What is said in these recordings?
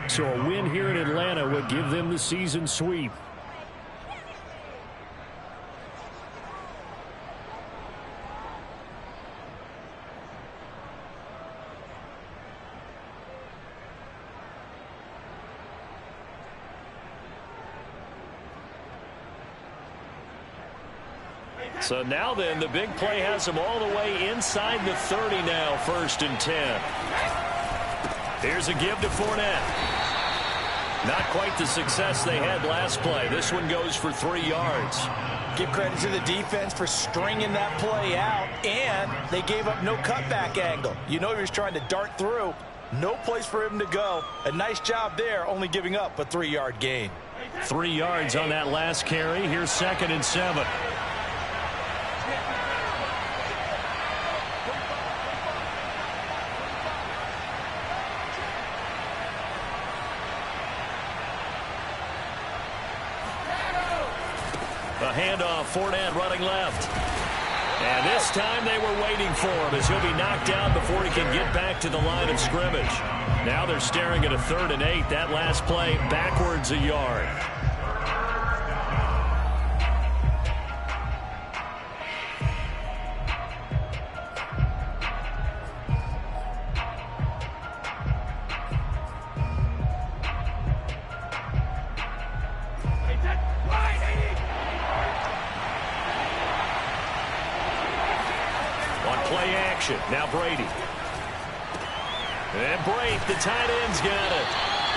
So a win here in Atlanta would give them the season sweep. So now then, the big play has them all the way inside the 30 now, 1st and 10. Here's a give to Fournette. Not quite the success they had last play. This one goes for 3 yards. Give credit to the defense for stringing that play out, and they gave up no cutback angle. You know he was trying to dart through. No place for him to go. A nice job there, only giving up a 3-yard gain. 3 yards on that last carry. Here's 2nd and 7. A handoff, Fournette running left. And this time they were waiting for him as he'll be knocked down before he can get back to the line of scrimmage. Now they're staring at a 3rd and 8. That last play backwards a yard. Play action. Now Brady. And Brady, the tight end's got it.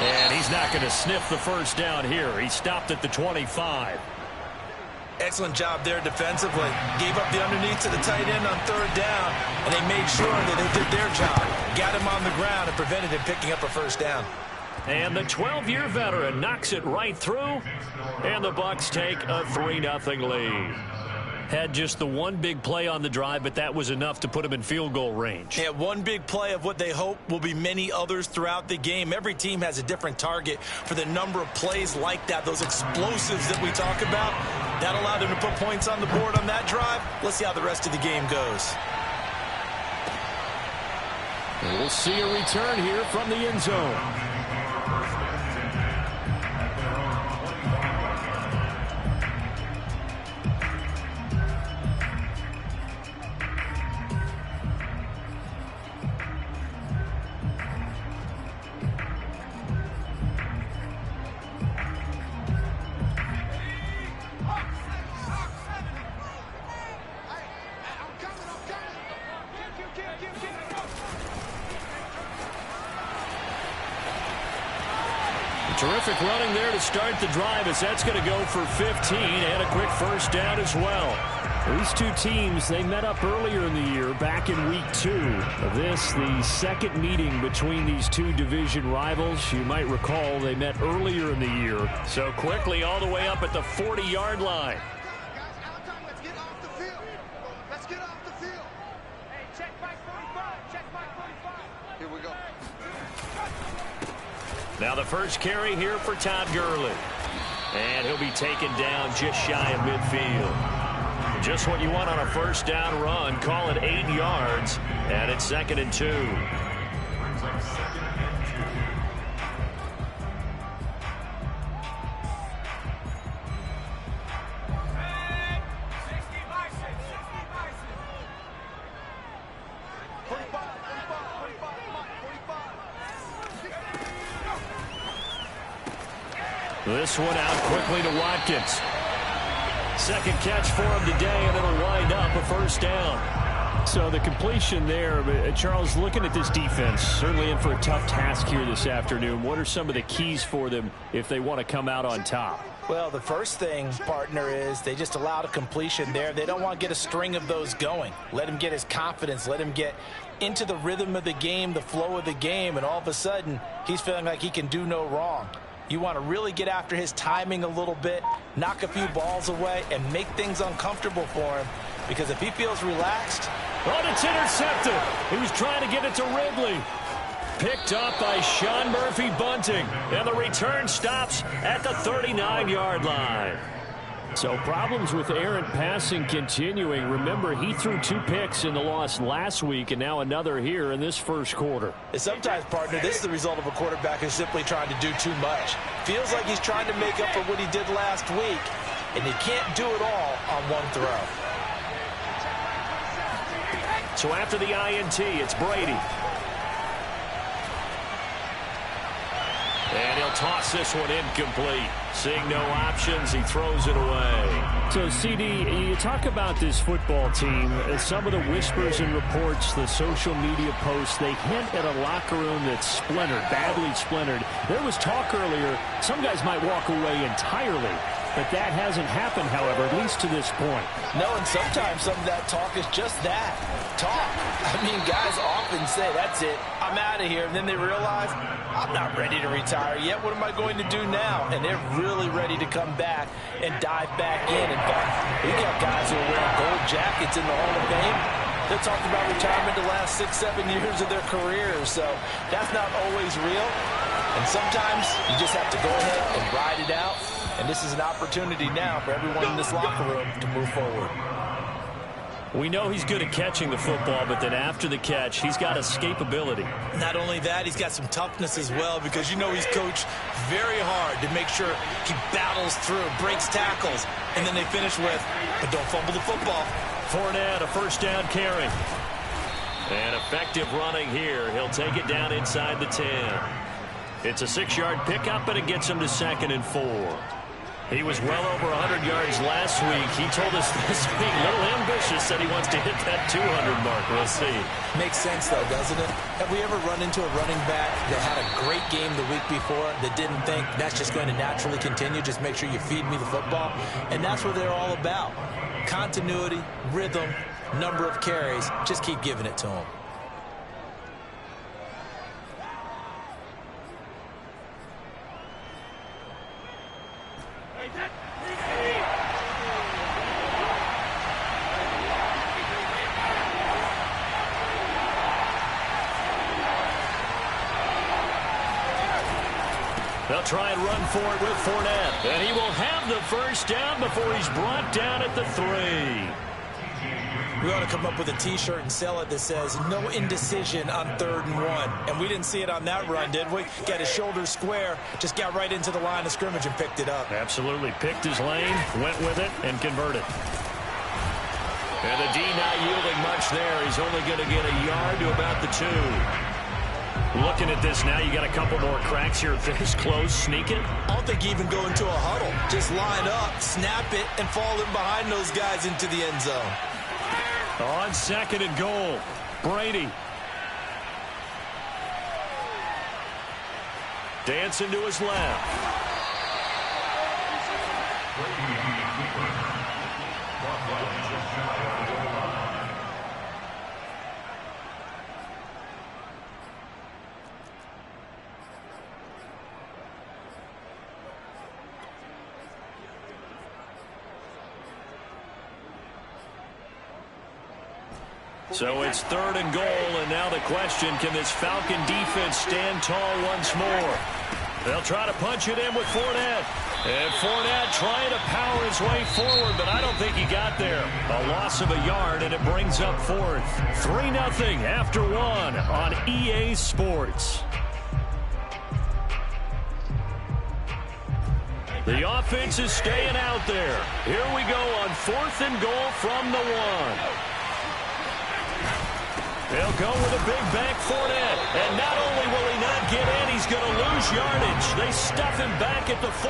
And he's not going to sniff the first down here. He stopped at the 25. Excellent job there defensively. Gave up the underneath to the tight end on 3rd down, and they made sure that they did their job. Got him on the ground and prevented him picking up a first down. And the 12-year veteran knocks it right through. And the Bucs take a 3-0 lead. Had just the one big play on the drive, but that was enough to put him in field goal range. Yeah, one big play of what they hope will be many others throughout the game. Every team has a different target for the number of plays like that, those explosives that we talk about. That allowed them to put points on the board on that drive. Let's see how the rest of the game goes. And we'll see a return here from the end zone. Terrific running there to start the drive as that's going to go for 15 and a quick first down as well. These two teams, they met up earlier in the year back in week 2 of this, the second meeting between these two division rivals. You might recall they met earlier in the year. So quickly all the way up at the 40-yard line. Now the first carry here for Todd Gurley. And he'll be taken down just shy of midfield. Just what you want on a first down run. Call it 8 yards. And it's 2nd and 2. This one out quickly to Watkins. Second catch for him today, and it'll wind up a first down. So the completion there, but Charles, looking at this defense, certainly in for a tough task here this afternoon. What are some of the keys for them if they want to come out on top? Well, the first thing, partner, is they just allowed a completion there. They don't want to get a string of those going. Let him get his confidence. Let him get into the rhythm of the game, the flow of the game, and all of a sudden, he's feeling like he can do no wrong. You want to really get after his timing a little bit, knock a few balls away, and make things uncomfortable for him. Because if he feels relaxed... Oh, it's intercepted. He was trying to get it to Ridley. Picked up by Sean Murphy-Bunting. And the return stops at the 39-yard line. So problems with errant passing continuing. Remember, he threw 2 picks in the loss last week and now another here in this first quarter. And sometimes, partner, this is the result of a quarterback who's simply trying to do too much. Feels like he's trying to make up for what he did last week, and he can't do it all on one throw. So after the INT, it's Brady. And he'll toss this one incomplete. Seeing no options, he throws it away. So, CD, you talk about this football team. Some of the whispers and reports, the social media posts, they hint at a locker room that's splintered, badly splintered. There was talk earlier, some guys might walk away entirely. But that hasn't happened, however, at least to this point. No, and sometimes some of that talk is just that, talk. I mean, guys often say, that's it, I'm out of here. And then they realize, I'm not ready to retire yet. What am I going to do now? And they're really ready to come back and dive back in. In fact, we got guys who are wearing gold jackets in the Hall of Fame. They're talking about retirement the last 6, 7 years of their careers. So that's not always real. And sometimes you just have to go ahead and ride it out. And this is an opportunity now for everyone in this locker room to move forward. We know he's good at catching the football, but then after the catch, he's got escapability. Not only that, he's got some toughness as well, because you know he's coached very hard to make sure he battles through, breaks tackles, and then they finish with, but don't fumble the football. Fournette, a first down carry. And effective running here. He'll take it down inside the 10. It's a 6-yard pickup, and it gets him to 2nd and 4. He was well over 100 yards last week. He told us this week, a little ambitious, said he wants to hit that 200 mark. We'll see. Makes sense, though, doesn't it? Have we ever run into a running back that had a great game the week before that didn't think that's just going to naturally continue? Just make sure you feed me the football. And that's what they're all about. Continuity, rhythm, number of carries. Just keep giving it to them. They'll try and run for it with Fournette. And he will have the first down before he's brought down at the 3. We ought to come up with a T-shirt and sell it that says, no indecision on 3rd and 1. And we didn't see it on that run, did we? Got his shoulders square, just got right into the line of scrimmage and picked it up. Absolutely. Picked his lane, went with it, and converted. And the D not yielding much there. He's only going to get a yard to about the 2. Looking at this now, you got a couple more cracks here. This close, sneaking. I don't think you even go into a huddle. Just line up, snap it, and fall in behind those guys into the end zone. On 2nd and goal, Brady. Dancing to his left. So it's 3rd and goal, and now the question, can this Falcon defense stand tall once more? They'll try to punch it in with Fournette. And Fournette trying to power his way forward, but I don't think he got there. A loss of a yard, and it brings up 4th. 3-0 after 1 on EA Sports. The offense is staying out there. Here we go on 4th and goal from the 1. They'll go with a big bank Fournette. And not only will he not get in, he's going to lose yardage. They stuff him back at the 4.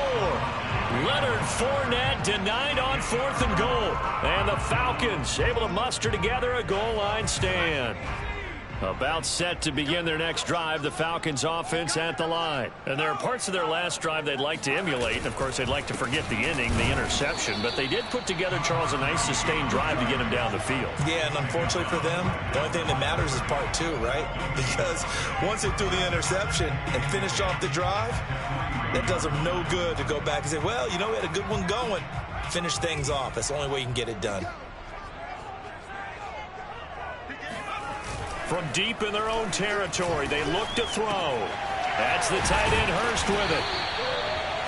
Leonard Fournette denied on 4th and goal. And the Falcons able to muster together a goal line stand. About set to begin their next drive, the Falcons offense at the line. And there are parts of their last drive they'd like to emulate. Of course, they'd like to forget the inning, the interception. But they did put together, Charles, a nice sustained drive to get him down the field. Yeah, and unfortunately for them, the only thing that matters is part 2, right? Because once they threw the interception and finished off the drive, that does them no good to go back and say, well, you know, we had a good one going. Finish things off. That's the only way you can get it done. From deep in their own territory, they look to throw. That's the tight end, Hurst, with it.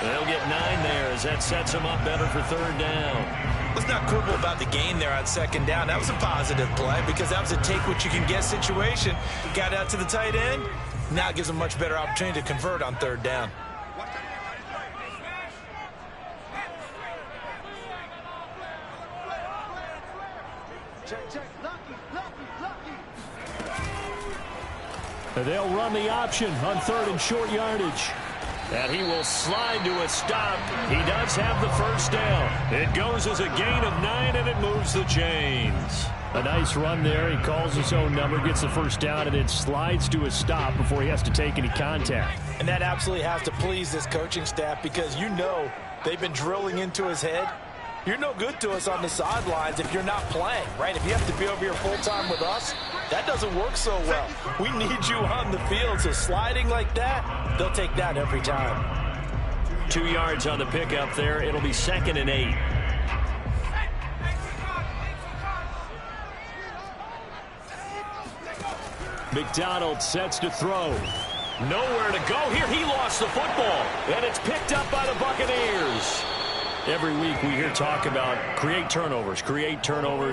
They'll get 9 there as that sets them up better for third down. Let's not quibble about the gain there on second down. That was a positive play because that was a take-what-you-can-get situation. Got out to the tight end. Now it gives them a much better opportunity to convert on third down. They'll run the option on third and short yardage. And he will slide to a stop. He does have the first down. It goes as a gain of 9, and it moves the chains. A nice run there. He calls his own number, gets the first down, and then slides to a stop before he has to take any contact. And that absolutely has to please this coaching staff because you know they've been drilling into his head. You're no good to us on the sidelines if you're not playing, right? If you have to be over here full-time with us, that doesn't work so well. We need you on the field, so sliding like that, they'll take that every time. 2 yards on the pickup there. It'll be 2nd and 8. McDonald sets to throw. Nowhere to go here. He lost the football, and it's picked up by the Buccaneers. Every week we hear talk about create turnovers.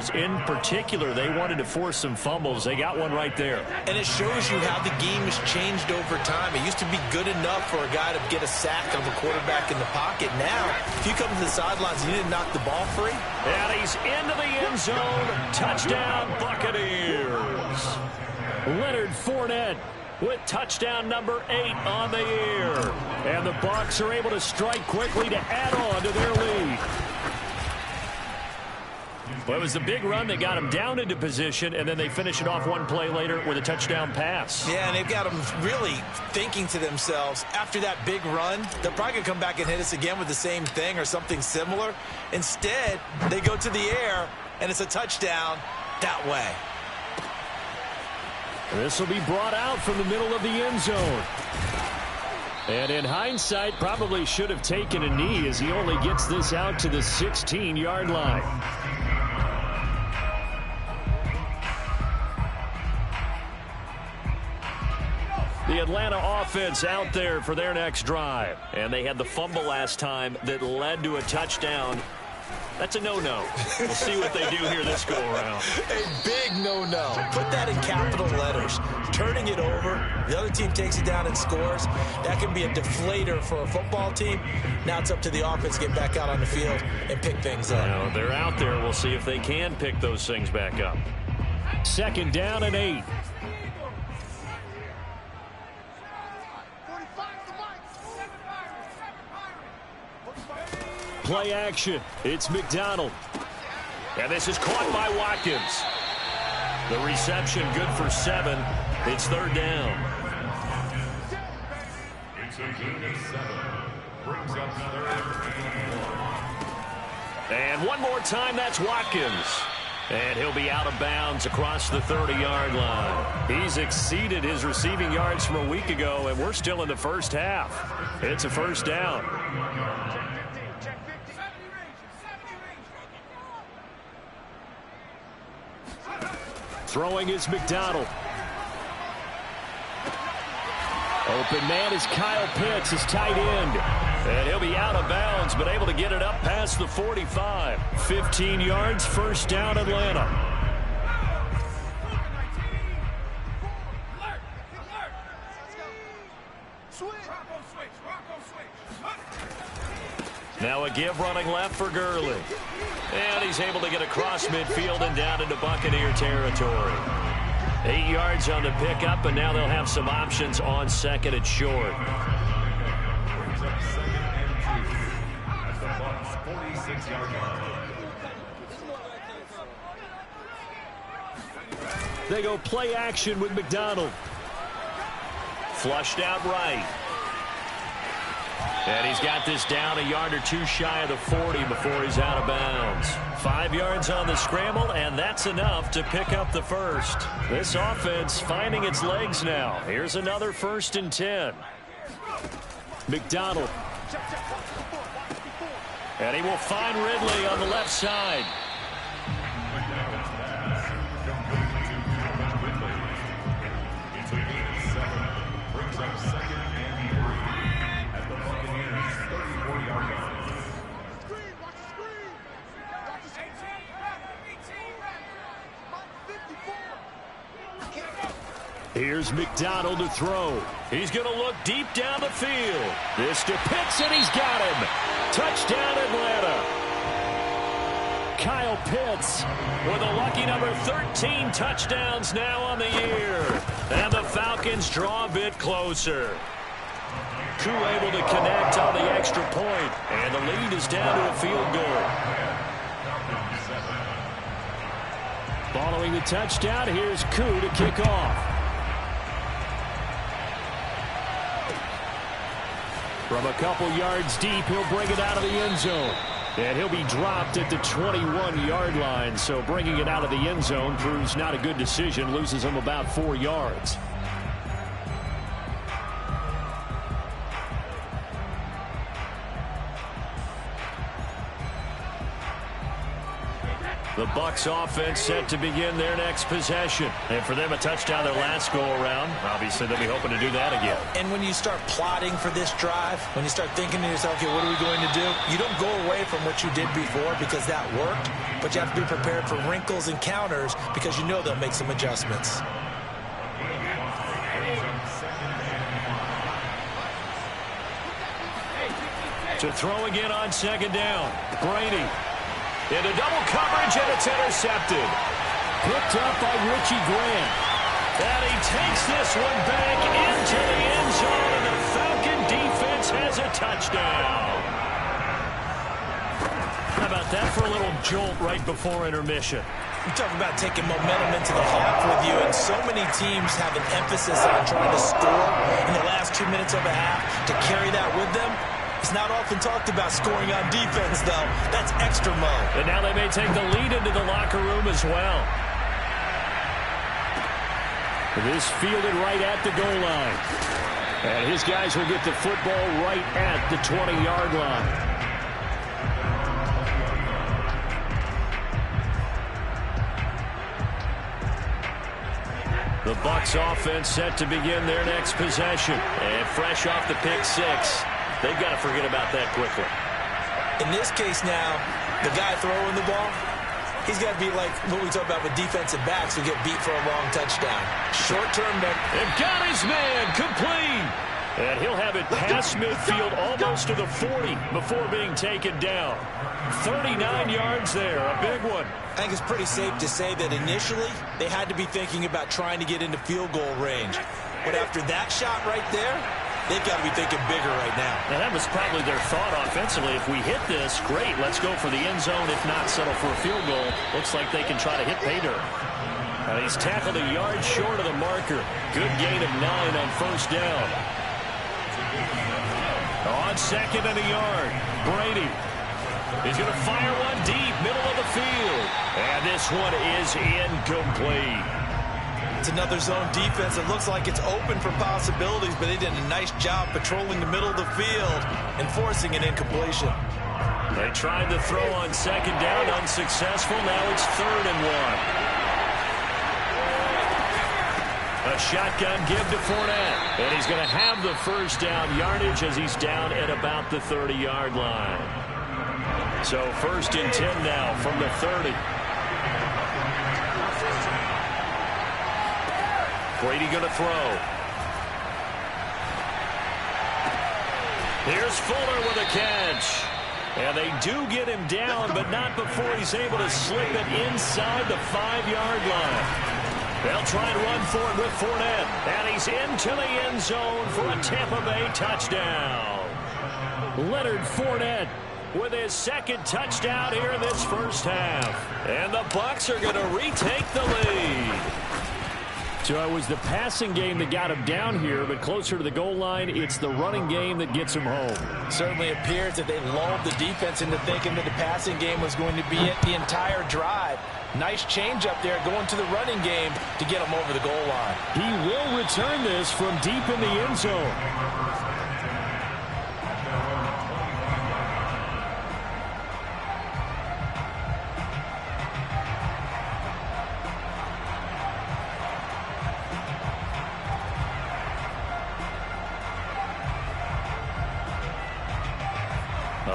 In particular, they wanted to force some fumbles. They got one right there. And it shows you how the game has changed over time. It used to be good enough for a guy to get a sack of a quarterback in the pocket. Now, if you come to the sidelines and you didn't knock the ball free. And he's into the end zone. Touchdown, Buccaneers. Leonard Fournette with touchdown number 8 on the year. And the Bucs are able to strike quickly to add on to their lead. Well, it was the big run that got them down into position, and then they finish it off one play later with a touchdown pass. Yeah, and they've got them really thinking to themselves, after that big run, they're probably going to come back and hit us again with the same thing or something similar. Instead, they go to the air, and it's a touchdown that way. This will be brought out from the middle of the end zone. And in hindsight, probably should have taken a knee as he only gets this out to the 16-yard line. The Atlanta offense out there for their next drive. And they had the fumble last time that led to a touchdown. That's a no-no. We'll see what they do here this go-around. A big no-no. Put that in capital letters. Turning it over, the other team takes it down and scores. That can be a deflator for a football team. Now it's up to the offense to get back out on the field and pick things up. Now, they're out there. We'll see if they can pick those things back up. 2nd down and 8. Play action. It's McDonald. And this is caught by Watkins. The reception good for 7. It's 3rd down. It's a good 7. Brings up 3rd and 1. And one more time, that's Watkins. And he'll be out of bounds across the 30-yard line. He's exceeded his receiving yards from a week ago, and we're still in the first half. It's a 1st down. Throwing is McDonald. Open man is Kyle Pitts, his tight end. And he'll be out of bounds, but able to get it up past the 45. 15 yards, 1st down, Atlanta. Now a give running left for Gurley. And he's able to get across midfield and down into Buccaneer territory. 8 yards on the pickup, and now they'll have some options on 2nd and short. They go play action with McDonald. Flushed out right. And he's got this down a yard or 2 shy of the 40 before he's out of bounds. 5 yards on the scramble, and that's enough to pick up the first. This offense finding its legs now. Here's another 1st and 10. McDonald. And he will find Ridley on the left side. Here's McDonald to throw. He's going to look deep down the field. This to Pitts, and he's got him. Touchdown, Atlanta. Kyle Pitts with a lucky number 13 touchdowns now on the year. And the Falcons draw a bit closer. Koo able to connect on the extra point, and the lead is down to a field goal. Following the touchdown, here's Koo to kick off. From a couple yards deep, he'll bring it out of the end zone. And he'll be dropped at the 21-yard line. So bringing it out of the end zone proves not a good decision. Loses him about 4 yards. The Bucs offense set to begin their next possession. And for them, a touchdown their last go-around. Obviously, they'll be hoping to do that again. And when you start plotting for this drive, when you start thinking to yourself, okay, what are we going to do? You don't go away from what you did before because that worked, but you have to be prepared for wrinkles and counters because you know they'll make some adjustments. To throw again on second down. Brady. Into double coverage, and it's intercepted. Picked up by Richie Grant. And he takes this one back into the end zone, and the Falcon defense has a touchdown. How about that for a little jolt right before intermission? You talk about taking momentum into the half with you, and so many teams have an emphasis on trying to score in the last 2 minutes of a half to carry that with them. It's not often talked about scoring on defense, though. That's extra mode. And now they may take the lead into the locker room as well. This fielded right at the goal line. And his guys will get the football right at the 20-yard line. The Bucs offense set to begin their next possession. And fresh off the pick six. They've got to forget about that quickly. In this case now, the guy throwing the ball, he's got to be like what we talk about with defensive backs who get beat for a long touchdown. Short-term, they've got his man complete. And he'll have it past midfield almost to the 40 before being taken down. 39 yards there, a big one. I think it's pretty safe to say that initially they had to be thinking about trying to get into field goal range. But after that shot right there, they've got to be thinking bigger right now. Now, that was probably their thought offensively. If we hit this, great. Let's go for the end zone. If not, settle for a field goal. Looks like they can try to hit pay dirt. He's tackled a yard short of the marker. Good gain of 9 on first down. On second and a yard, Brady. He's going to fire one deep, middle of the field. And this one is incomplete. It's another zone defense. It looks like it's open for possibilities, but they did a nice job patrolling the middle of the field and forcing an incompletion. They tried to throw on second down, unsuccessful. Now it's 3rd and 1. A shotgun give to Fournette. And he's going to have the first down yardage as he's down at about the 30-yard line. So 1st and 10 now from the 30. Brady going to throw. Here's Fuller with a catch. And they do get him down, but not before he's able to slip it inside the 5-yard line. They'll try and run for it with Fournette. And he's into the end zone for a Tampa Bay touchdown. Leonard Fournette with his 2nd touchdown here in this first half. And the Bucs are going to retake the lead. So it was the passing game that got him down here, but closer to the goal line, it's the running game that gets him home. Certainly appears that they lulled the defense into thinking that the passing game was going to be it the entire drive. Nice change up there going to the running game to get him over the goal line. He will return this from deep in the end zone.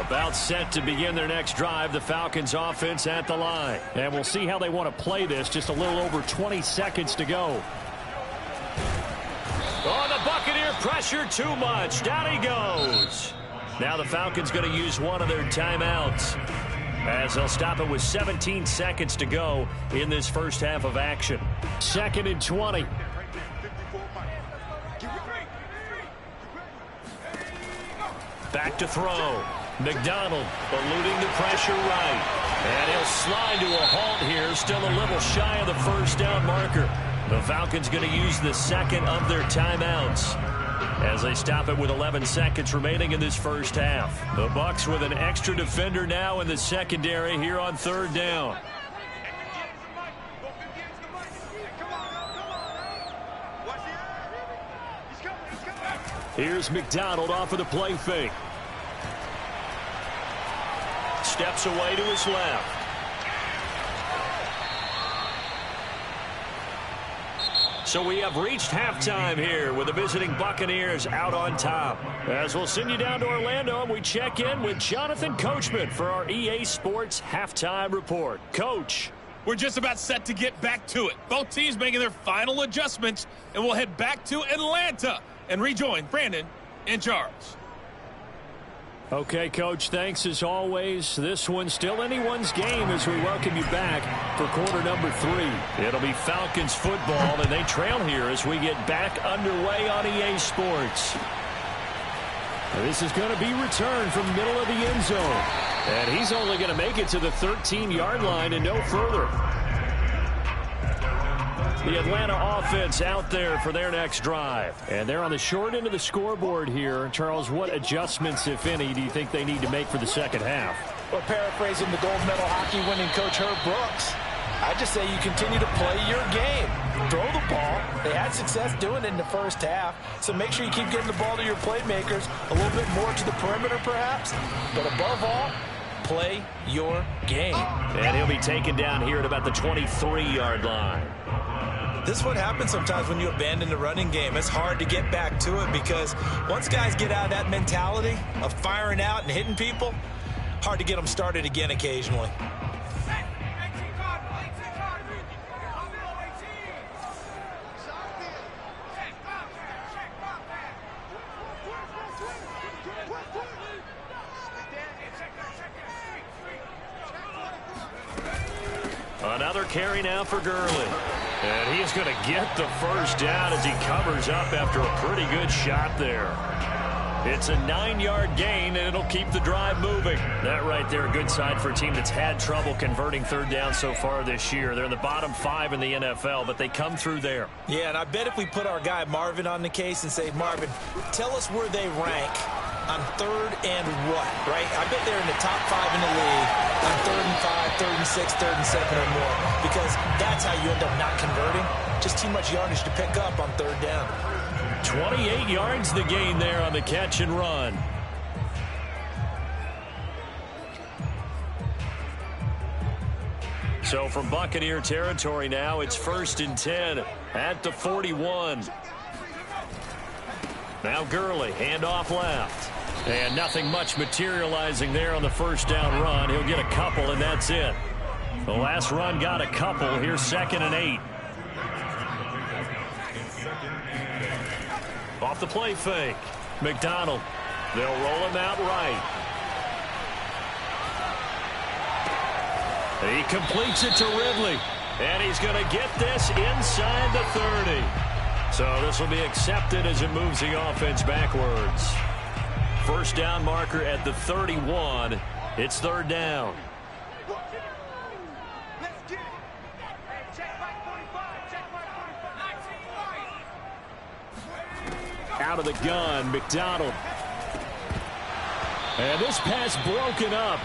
About set to begin their next drive, the Falcons offense at the line. And we'll see how they want to play this. Just a little over 20 seconds to go. Pressure too much. Down he goes. Now the Falcons going to use one of their timeouts, as they'll stop it with 17 seconds to go in this first half of action. 2nd and 20. Back to throw. McDonald eluding the pressure right. And he'll slide to a halt here. Still a little shy of the first down marker. The Falcons going to use the second of their timeouts as they stop it with 11 seconds remaining in this first half. The Bucs with an extra defender now in the secondary here on 3rd down. Here's McDonald off of the play fake. Steps away to his left. So we have reached halftime here with the visiting Buccaneers out on top. As we'll send you down to Orlando, and we check in with Jonathan Coachman for our EA Sports Halftime Report. Coach. We're just about set to get back to it. Both teams making their final adjustments, and we'll head back to Atlanta and rejoin Brandon and Charles. Okay, Coach, thanks as always. This one's still anyone's game as we welcome you back for quarter number 3. It'll be Falcons football, and they trail here as we get back underway on EA Sports. This is going to be returned from the middle of the end zone. And he's only going to make it to the 13-yard line and no further. The Atlanta offense out there for their next drive. And they're on the short end of the scoreboard here. Charles, what adjustments, if any, do you think they need to make for the second half? Well, paraphrasing the gold medal hockey winning coach Herb Brooks, I just say you continue to play your game. Throw the ball. They had success doing it in the first half, so make sure you keep getting the ball to your playmakers, a little bit more to the perimeter perhaps, but above all, play your game. And he'll be taken down here at about the 23-yard line. This is what happens sometimes when you abandon the running game. It's hard to get back to it because once guys get out of that mentality of firing out and hitting people, hard to get them started again occasionally. Another carry now for Gurley. And he's going to get the first down as he covers up after a pretty good shot there. It's a 9-yard gain, and it'll keep the drive moving. That right there, a good sign for a team that's had trouble converting third down so far this year. They're in the bottom 5 in the NFL, but they come through there. Yeah, and I bet if we put our guy Marvin on the case and say, Marvin, tell us where they rank on 3rd and what, right? I bet they're in the top 5 in the league on 3rd and 5, 3rd and 6, 3rd and 7 or more, because that's how you end up not converting. Just too much yardage to pick up on 3rd down. 28 yards the gain there on the catch and run. So from Buccaneer territory now, it's 1st and 10 at the 41. Now Gurley, handoff left. And nothing much materializing there on the first down run. He'll get a couple, and that's it. The last run got a couple. Here's 2nd and 8. Off the play fake. McDonald. They'll roll him out right. He completes it to Ridley. And he's going to get this inside the 30. So this will be accepted as it moves the offense backwards. First down marker at the 31. It's 3rd down. Out of the gun, McDonald. And this pass broken up.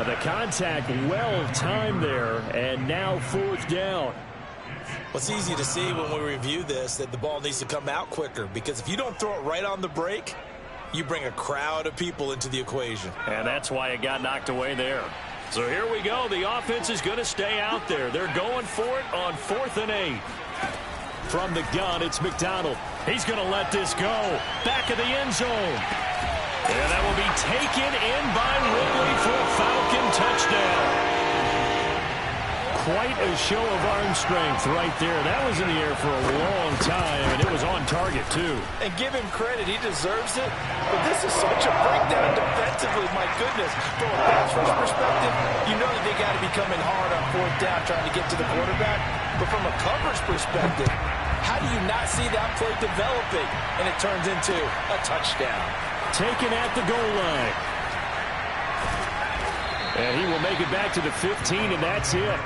The contact well timed there, and now 4th down. Well, it's easy to see when we review this that the ball needs to come out quicker, because if you don't throw it right on the break, you bring a crowd of people into the equation. And that's why it got knocked away there. So here we go. The offense is going to stay out there. They're going for it on 4th and 8. From the gun, it's McDonald. He's going to let this go. Back of the end zone. And that will be taken in by Ridley for a Falcon touchdown. quite a show of arm strength right there. That was in the air for a long time, and it was on target, too. And give him credit. He deserves it. But this is such a breakdown defensively. My goodness. From a pass rush perspective, you know that they got to be coming hard on fourth down trying to get to the quarterback. But from a coverage perspective, how do you not see that play developing? And it turns into a touchdown. Taken at the goal line. And he will make it back to the 15, and that's it.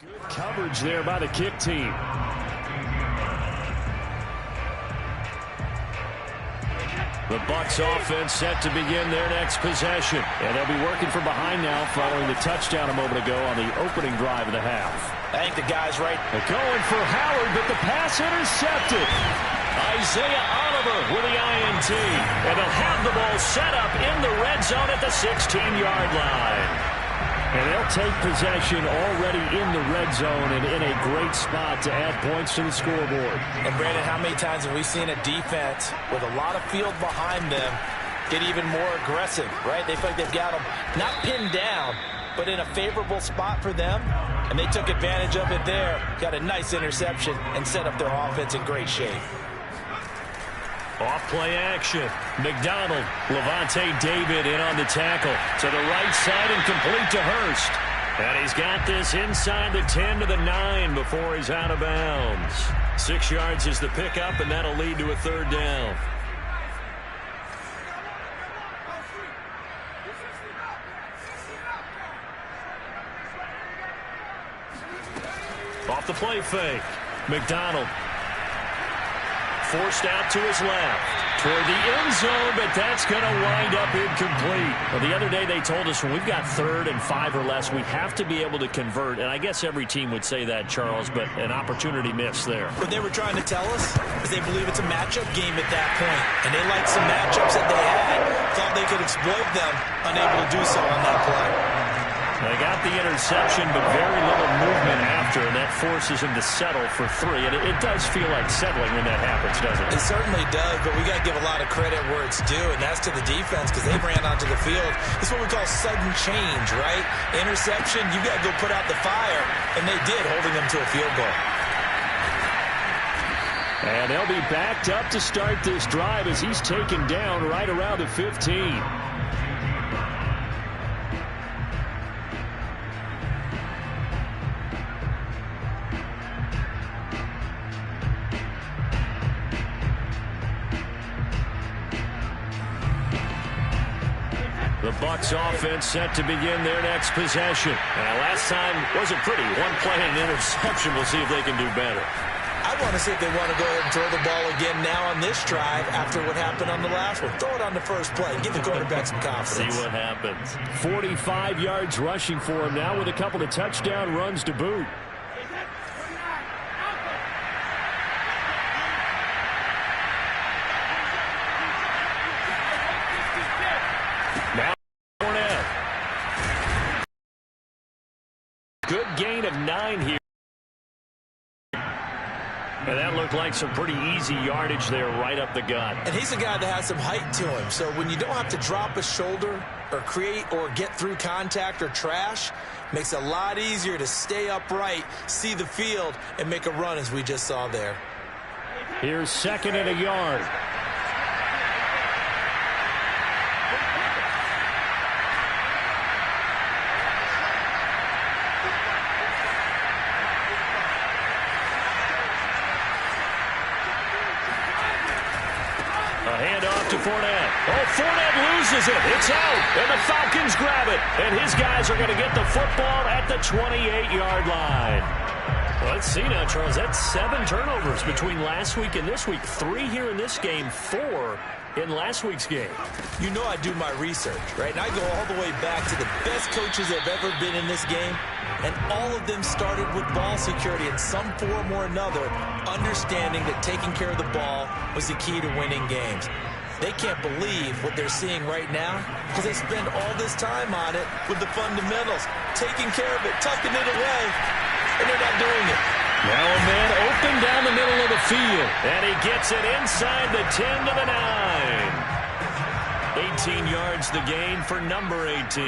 Good coverage there by the kick team. The Bucs offense set to begin their next possession. And they'll be working from behind now following the touchdown a moment ago on the opening drive of the half. I think the guy's right. They're going for Howard, but the pass intercepted. Isaiah Oliver with the INT. And they'll have the ball set up in the red zone at the 16-yard line. And they'll take possession already in the red zone and in a great spot to add points to the scoreboard. And, Brandon, how many times have we seen a defense with a lot of field behind them get even more aggressive, right? They feel like they've got them not pinned down, but in a favorable spot for them. And they took advantage of it there. Got a nice interception and set up their offense in great shape. Off play action. McDonald, Levante David in on the tackle. To the right side and complete to Hurst. And he's got this inside the 10 to the 9 before he's out of bounds. 6 yards is the pickup, and that'll lead to a third down. Off the play fake. McDonald. Forced out to his left. Toward the end zone, but that's going to wind up incomplete. Well, the other day they told us when we've got 3rd and 5 or less, we have to be able to convert. And I guess every team would say that, Charles, but an opportunity missed there. What they were trying to tell us is they believe it's a matchup game at that point. And they liked some matchups that they had. Thought they could exploit them, unable to do so on that play. They got the interception, but very little movement after, and that forces them to settle for 3. And it does feel like settling when that happens, doesn't it? It certainly does, but we got to give a lot of credit where it's due, and that's to the defense because they ran onto the field. It's what we call sudden change, right? Interception, you got to go put out the fire, and they did, holding them to a field goal. And they'll be backed up to start this drive as he's taken down right around the 15. The Bucs offense set to begin their next possession. And last time wasn't pretty. One play and an interception. We'll see if they can do better. I want to see if they want to go ahead and throw the ball again now on this drive after what happened on the last one. Throw it on the first play. Give the quarterback some confidence. See what happens. 45 yards rushing for him now with a couple of touchdown runs to boot. Now Cornell. Good gain of 9 here. And that looked like some pretty easy yardage there right up the gut. And he's a guy that has some height to him. So when you don't have to drop a shoulder or create or get through contact or trash, makes it a lot easier to stay upright, see the field, and make a run as we just saw there. Here's 2nd and a yard. A handoff to Fournette. Oh, Fournette loses it. It's out, and the Falcons grab it. And his guys are going to get the football at the 28-yard line. Well, let's see now, Charles. That's 7 turnovers between last week and this week. 3 here in this game, 4 in last week's game. You know I do my research, right? And I go all the way back to the best coaches that have ever been in this game. And all of them started with ball security in some form or another, understanding that taking care of the ball was the key to winning games. They can't believe what they're seeing right now because they spend all this time on it with the fundamentals, taking care of it, tucking it away, and they're not doing it. Now a man open down the middle of the field, and he gets it inside the 10 to the 9. 18 yards the gain for number 18.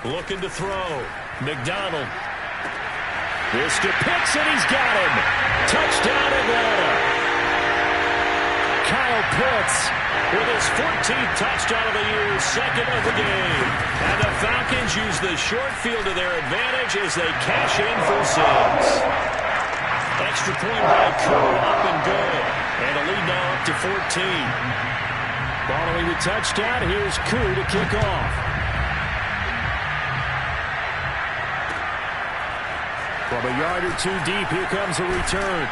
Looking to throw. McDonald. This to Pitts, and he's got him. Touchdown, Atlanta. Kyle Pitts with his 14th touchdown of the year, 2nd of the game. And the Falcons use the short field to their advantage as they cash in for 6. Extra point by Koo, up and good. And a lead now up to 14. Following the touchdown, here's Koo to kick off. From a yard or 2 deep, here comes a return.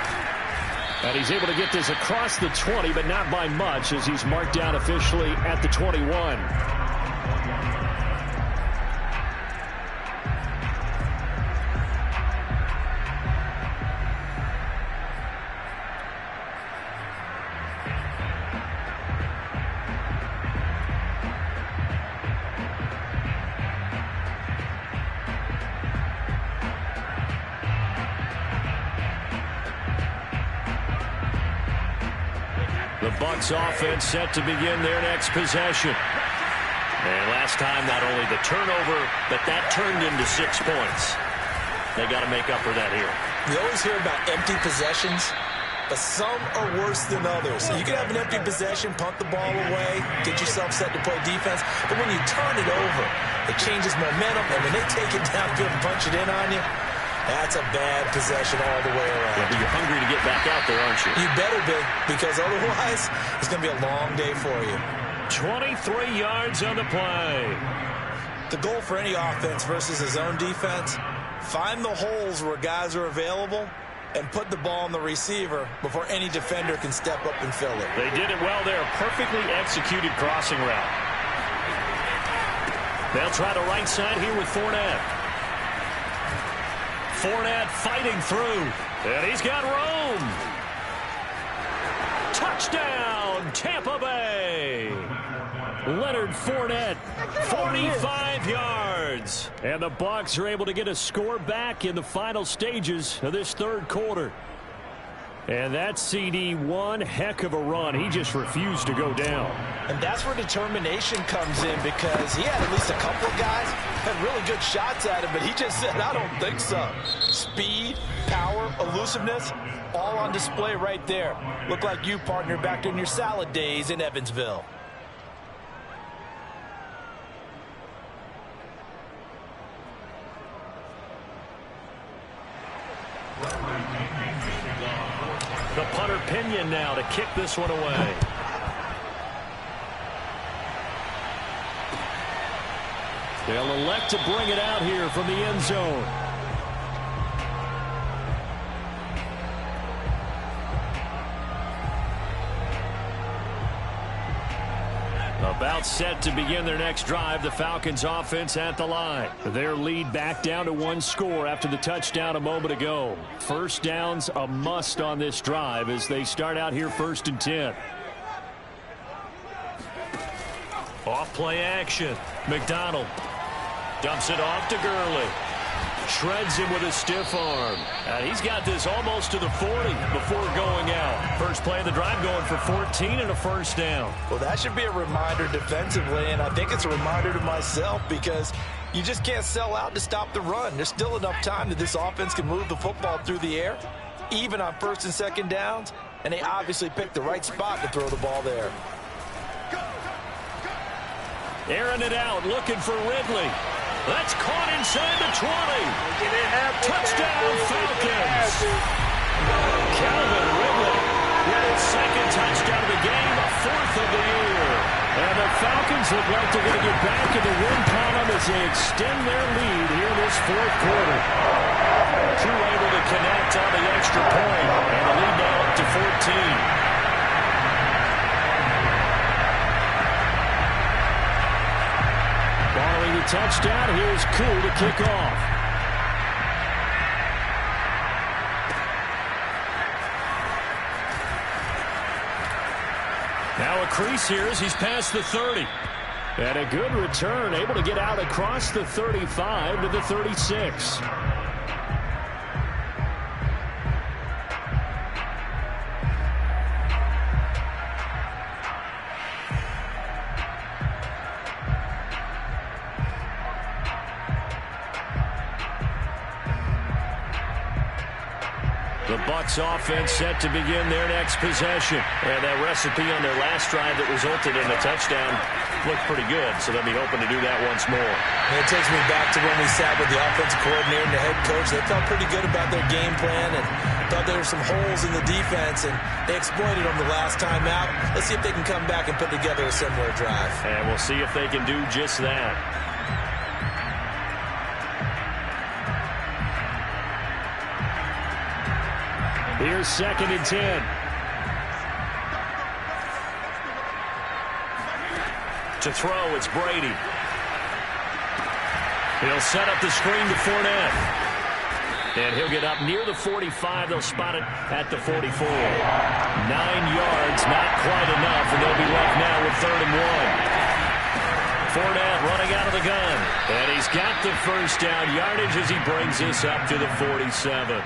And he's able to get this across the 20, but not by much, as he's marked down officially at the 21. The Bucs offense set to begin their next possession. And last time, not only the turnover, but that turned into 6 points. They got to make up for that here. We always hear about empty possessions, but some are worse than others. So you can have an empty possession, punt the ball away, get yourself set to play defense. But when you turn it over, it changes momentum. And when they take it downfield and punch it in on you, that's a bad possession all the way around. Yeah, but you're hungry to get back out there, aren't you? You better be, because otherwise it's going to be a long day for you. 23 yards on the play. The goal for any offense versus a zone defense, find the holes where guys are available and put the ball on the receiver before any defender can step up and fill it. They did it well there. Perfectly executed crossing route. They'll try the right side here with Fournette. Fournette fighting through, and he's got room. Touchdown, Tampa Bay. Leonard Fournette, 45 yards. And the Bucs are able to get a score back in the final stages of this 3rd quarter. And that CD, one heck of a run. He just refused to go down. And that's where determination comes in, because he had at least a couple of guys had really good shots at him, but he just said, I don't think so. Speed, power, elusiveness, all on display right there. Look like you, partner, back in your salad days in Evansville. The punter Pinion now to kick this one away. They'll elect to bring it out here from the end zone. About set to begin their next drive, the Falcons offense at the line. Their lead back down to 1 score after the touchdown a moment ago. First down's a must on this drive as they start out here 1st and 10. Off play action. McDonald dumps it off to Gurley. Shreds him with a stiff arm. And he's got this almost to the 40 before going out. First play of the drive going for 14 and a first down. Well, that should be a reminder defensively, and I think it's a reminder to myself, because you just can't sell out to stop the run. There's still enough time that this offense can move the football through the air, even on 1st and 2nd downs, and they obviously picked the right spot to throw the ball there. Airing it out, looking for Ridley. That's caught inside the 20. Touchdown, Falcons. Calvin Ridley with his second touchdown of the game, a fourth of the year. And the Falcons look like they're going to get back in the win column as they extend their lead here this fourth quarter. Two able to connect on the extra point, and the lead now up to 14. Following the touchdown, here's Koo to kick off. Now a crease here as he's past the 30. And a good return, able to get out across the 35 to the 36. The Bucs offense set to begin their next possession. And that recipe on their last drive that resulted in a touchdown looked pretty good, so they'll be hoping to do that once more. And it takes me back to when we sat with the offensive coordinator and the head coach. They felt pretty good about their game plan and thought there were some holes in the defense, and they exploited them the last time out. Let's see if they can come back and put together a similar drive. And we'll see if they can do just that. Here's 2nd and 10. To throw, it's Brady. He'll set up the screen to Fournette. And he'll get up near the 45. They'll spot it at the 44. 9 yards, not quite enough, and they'll be left now with 3rd and 1. Fournette running out of the gun. And he's got the first down yardage as he brings this up to the 47.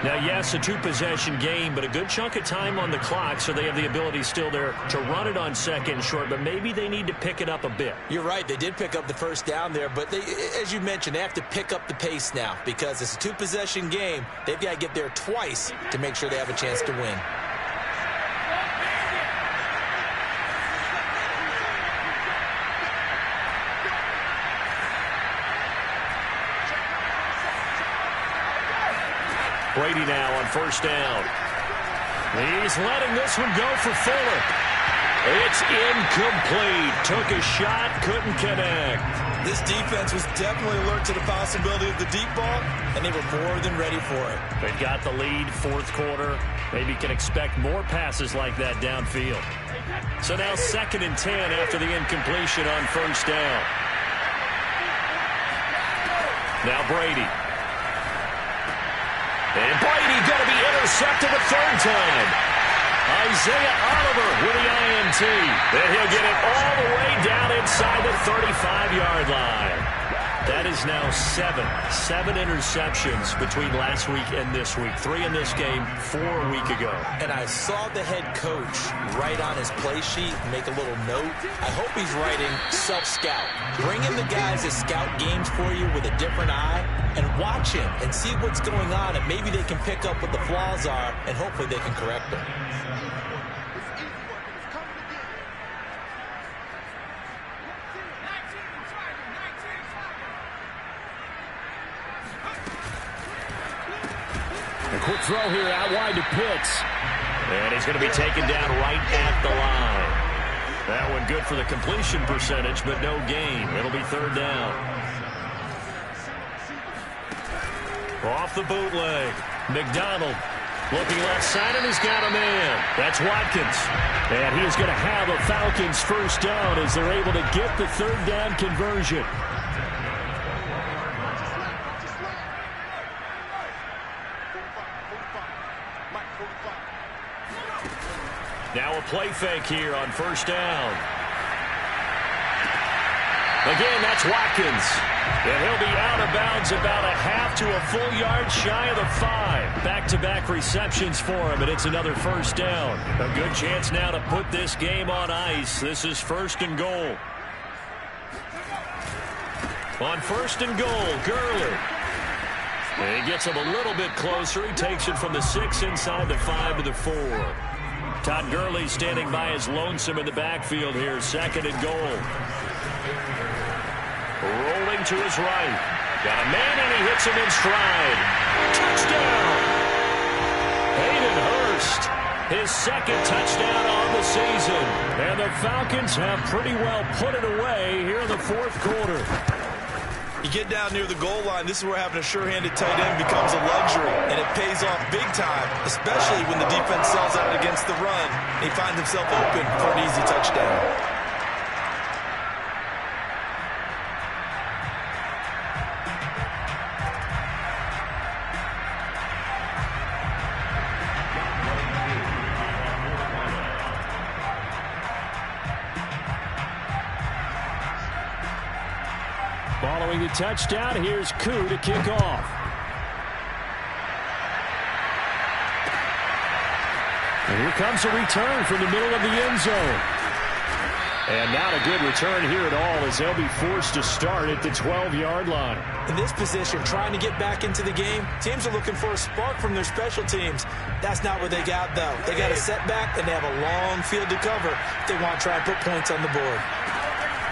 Now, yes, a two-possession game, but a good chunk of time on the clock, so they have the ability still there to run it on 2nd and short, but maybe they need to pick it up a bit. You're right. They did pick up the first down there, but they, as you mentioned, they have to pick up the pace now because it's a two-possession game. They've got to get there twice to make sure they have a chance to win. Brady now on 1st down. He's letting this one go for Fuller. It's incomplete. Took a shot, couldn't connect. This defense was definitely alert to the possibility of the deep ball, and they were more than ready for it. They've got the lead, 4th quarter. Maybe can expect more passes like that downfield. So now 2nd and 10 after the incompletion on 1st down. Now Brady. And Brady going to be intercepted a 3rd time. Isaiah Oliver with the INT. And he'll get it all the way down inside the 35-yard line. That is now 7 interceptions between last week and this week. 3 in this game, 4 a week ago. And I saw the head coach write on his play sheet, make a little note. I hope he's writing self-scout. Bring in the guys that scout games for you with a different eye and watch him and see what's going on, and maybe they can pick up what the flaws are, and hopefully they can correct them. A quick throw here out wide to Pitts. And he's going to be taken down right at the line. That one good for the completion percentage, but no gain. It'll be 3rd down. Off the bootleg. McDonald looking left side, and he's got a man. That's Watkins. And he's going to have a Falcons 1st down as they're able to get the 3rd down conversion. Now a play fake here on 1st down. Again, that's Watkins. And he'll be out of bounds about a half to a full yard shy of the 5. Back-to-back receptions for him, and it's another 1st down. A good chance now to put this game on ice. This is 1st and goal. On 1st and goal, Gurley. And he gets him a little bit closer. He takes it from the 6 inside the 5 to the 4. Todd Gurley standing by his lonesome in the backfield here. 2nd and goal. Rolling to his right. Got a man, and he hits him in stride. Touchdown! Hayden Hurst, his 2nd touchdown on the season. And the Falcons have pretty well put it away here in the 4th quarter. You get down near the goal line, this is where having a sure-handed tight end becomes a luxury, and it pays off big time, especially when the defense sells out against the run. He finds himself open for an easy touchdown. Following the touchdown, here's Koo to kick off. And here comes a return from the middle of the end zone. And not a good return here at all, as they'll be forced to start at the 12-yard line. In this position, trying to get back into the game, teams are looking for a spark from their special teams. That's not what they got, though. They got a setback, and they have a long field to cover if they want to try and put points on the board.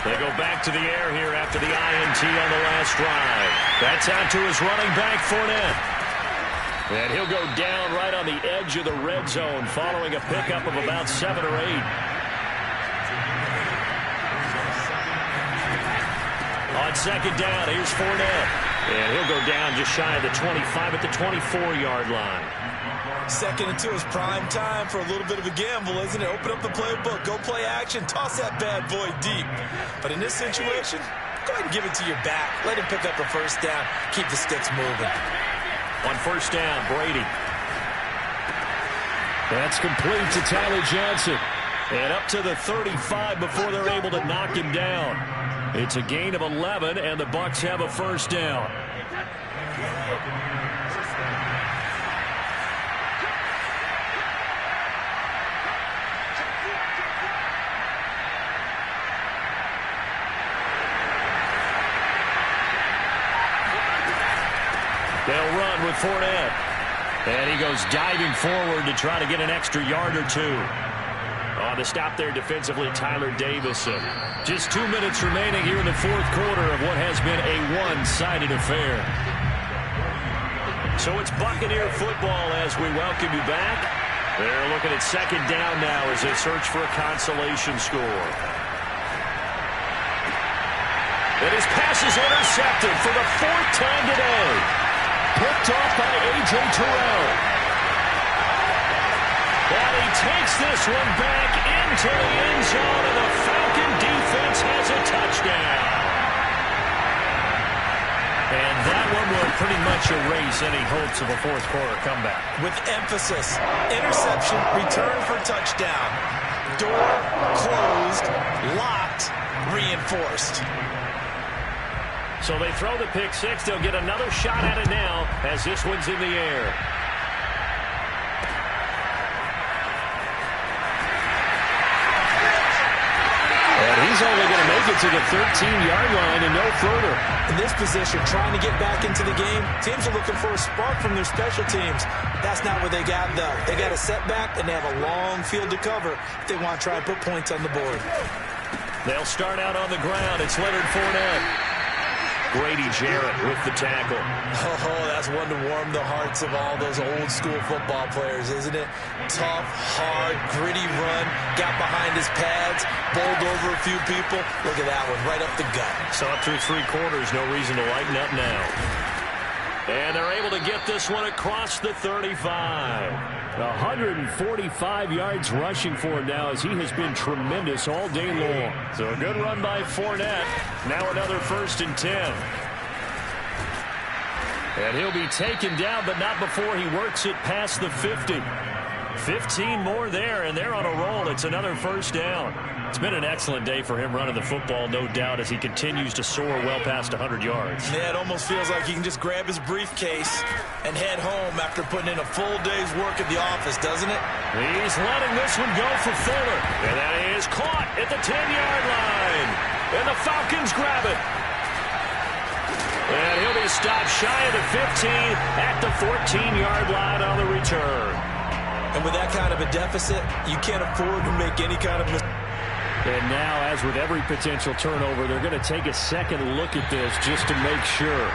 They go back to the air here after the INT on the last drive. That's out to his running back, Fournette. And he'll go down right on the edge of the red zone following a pickup of about 7 or 8. On 2nd down, here's Fournette. And he'll go down just shy of the 25 at the 24-yard line. 2nd and 2 is prime time for a little bit of a gamble, isn't it? Open up the playbook, go play action, toss that bad boy deep. But in this situation, go ahead and give it to your back. Let him pick up a 1st down. Keep the sticks moving. On 1st down, Brady. That's complete to Tyler Johnson. And up to the 35 before they're able to knock him down. It's a gain of 11, and the Bucs have a 1st down. They'll run with Fournette. And he goes diving forward to try to get an extra yard or 2. On the stop there defensively, Tyler Davison. Just 2 minutes remaining here in the 4th quarter of what has been a one-sided affair. So it's Buccaneer football as we welcome you back. They're looking at 2nd down now as they search for a consolation score. And his pass is intercepted for the 4th time today. Picked off by A.J. Terrell. And he takes this one back into the end zone, and the Falcon defense has a touchdown. And that one will pretty much erase any hopes of a 4th quarter comeback. With emphasis, interception, return for touchdown. Door closed, locked, reinforced. So they throw the pick 6. They'll get another shot at it now as this one's in the air. And he's only going to make it to the 13-yard line and no further. In this position, trying to get back into the game, teams are looking for a spark from their special teams. That's not what they got, though. They got a setback, and they have a long field to cover if they want to try and put points on the board. They'll start out on the ground. It's Leonard Fournette. Grady Jarrett with the tackle. Oh, that's one to warm the hearts of all those old-school football players, isn't it? Tough, hard, gritty run, got behind his pads, bowled over a few people. Look at that one, right up the gut. So up through 3 quarters, no reason to lighten up now. And they're able to get this one across the 35. 145 yards rushing for him now as he has been tremendous all day long. So a good run by Fournette. Now another 1st and 10. And he'll be taken down, but not before he works it past the 50. 15 more there, and they're on a roll. It's another 1st down. It's been an excellent day for him running the football, no doubt, as he continues to soar well past 100 yards. Yeah, it almost feels like he can just grab his briefcase and head home after putting in a full day's work at the office, doesn't it? He's letting this one go for Fuller. And that is caught at the 10-yard line. And the Falcons grab it. And he'll be stopped shy of the 15 at the 14-yard line on the return. And with that kind of a deficit, you can't afford to make any kind of mistake. And now, as with every potential turnover, they're going to take a second look at this just to make sure.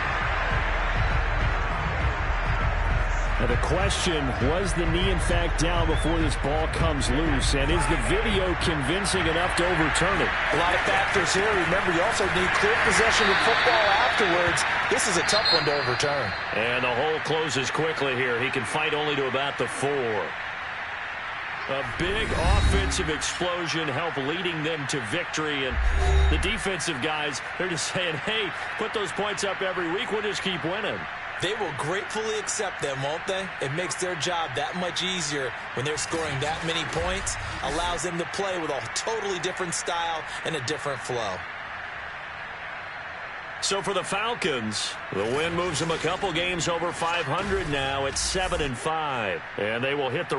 Now the question, was the knee in fact down before this ball comes loose? And is the video convincing enough to overturn it? A lot of factors here. Remember, you also need clear possession of football afterwards. This is a tough one to overturn. And the hole closes quickly here. He can fight only to about the 4. A big offensive explosion helped leading them to victory. And the defensive guys, they're just saying, hey, put those points up every week. We'll just keep winning. They will gratefully accept them, won't they? It makes their job that much easier when they're scoring that many points. Allows them to play with a totally different style and a different flow. So for the Falcons, the win moves them a couple games over 500 now at 7-5. And they will hit the